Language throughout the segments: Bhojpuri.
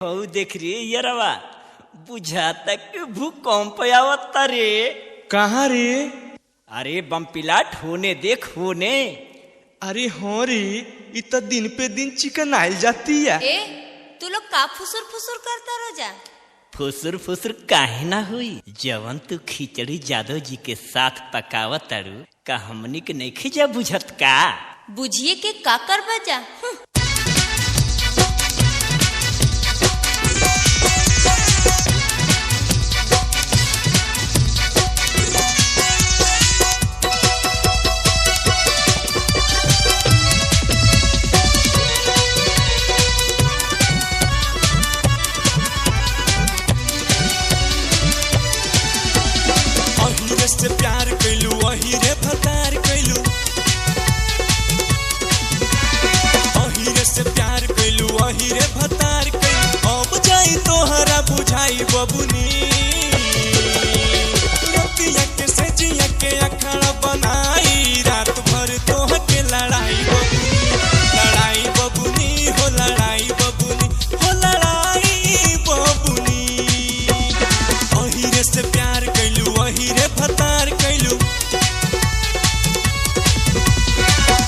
हो देख रे यरवा बुझाता कि भूकंप आवता रे। कहाँ रे? अरे बम पिलाट होने देख होने। अरे हाँ रे, इत दिन पे दिन चिकन आयल जाती है। ए तू लोग का फुसुर फुसुर करता रह जा। फुसुर फुसुर काहे ना हुई, जवन तू खिचड़ी जादव जी के साथ पकावत तारू का हमनी के नहीं खिजा बुझत का? बुझिए के का कर बजा। से प्यार कैलू अहिरे भतार कैलू, अहिरे से प्यार कैलू अहिरे भतार कैलू। अब जाई तोहरा बुझाई बबुनी, रतिया के सजिया के अखाड़ा बनाई रात भर तोह के लड़ाई बबुनी, लड़ाई बबुनी हो लड़ाई बबुनी हो लड़ाई बबुनी। अहिरे से प्यार कैलू अहिरे भतार कैलू,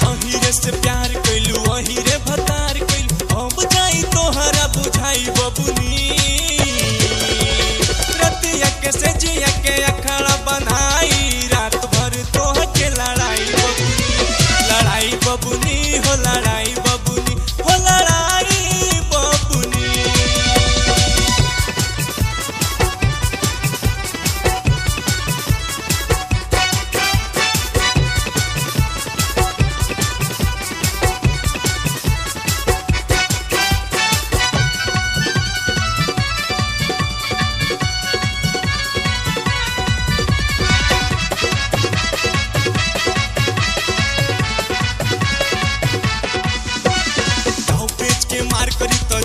अहिरे से प्यार कैलू अहिरे भतार कैलू। अब जाई तोहरा बुझाई बबुनी, रतिया के सजिया के अखाड़ा बनाई रात भर तोह के लड़ाई बबुनी, लड़ाई बबुनी हो लड़ाई बबुनी हो लड़ाई बबुनी।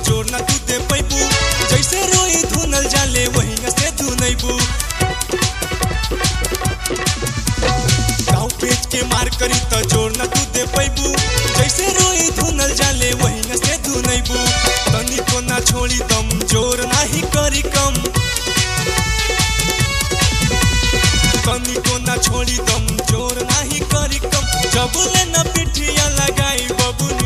जोर न तू दे पैबू, जैसे रोई धुनल जाले वही से धुनैबू। गाँव पेच के मार करी तो जोर न तू दे पैबू, जैसे रोई धुनल जाले वही से धुनैबू। तनी को ना छोड़ी दम जोर नाही करी कम, तनी को ना छोड़ी दम जोर नाही करी कम। जब ले न पिठिया लगाई बबुनी,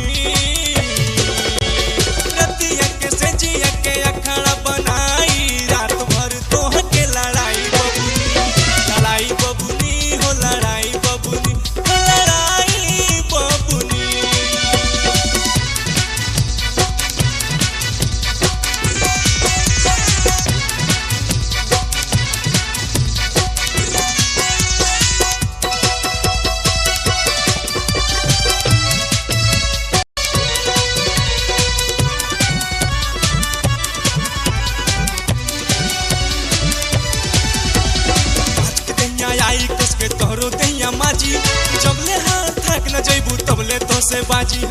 के अखाड़ा बनाई रात भर तोह के लड़ाई बबुनी, लड़ाई बबुनी हो लड़ाई बबुनी हो लड़ाई बबुनी। आई कस के तोहरो दैया माजी, जबले हाथ थक न जइबू तबले तो से बाजी।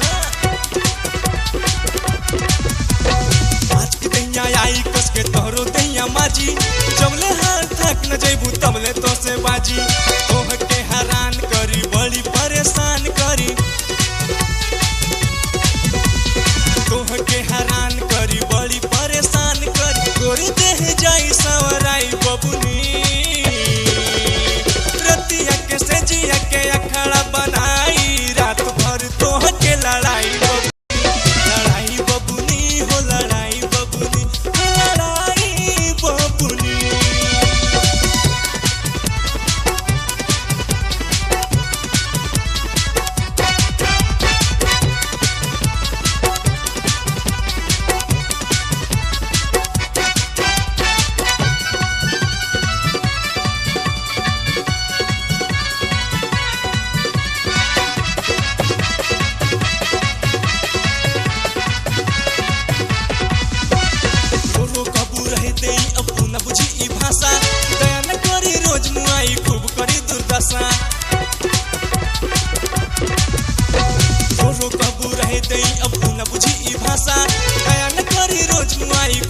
आज के दैया आई कस के तोहरो दैया माजी, जबले हाथ थक न जइबू तबले तो से बाजी। तोह के हैरान करी बड़ी परेशान करी, तोह के हैरान करी बड़ी परेशान करी। गोरी देह जाई सवराई बबुनी, के सजिया के अखाड़ा बनाई रात भर तोह के लड़ाई बबुनी, लड़ाई बबुनी हो लड़ाई बबुनी हो लड़ाई बबुनी। रो कबू रहे दई अब न बुझी ई भाषा, दया न करी रोज मुआई।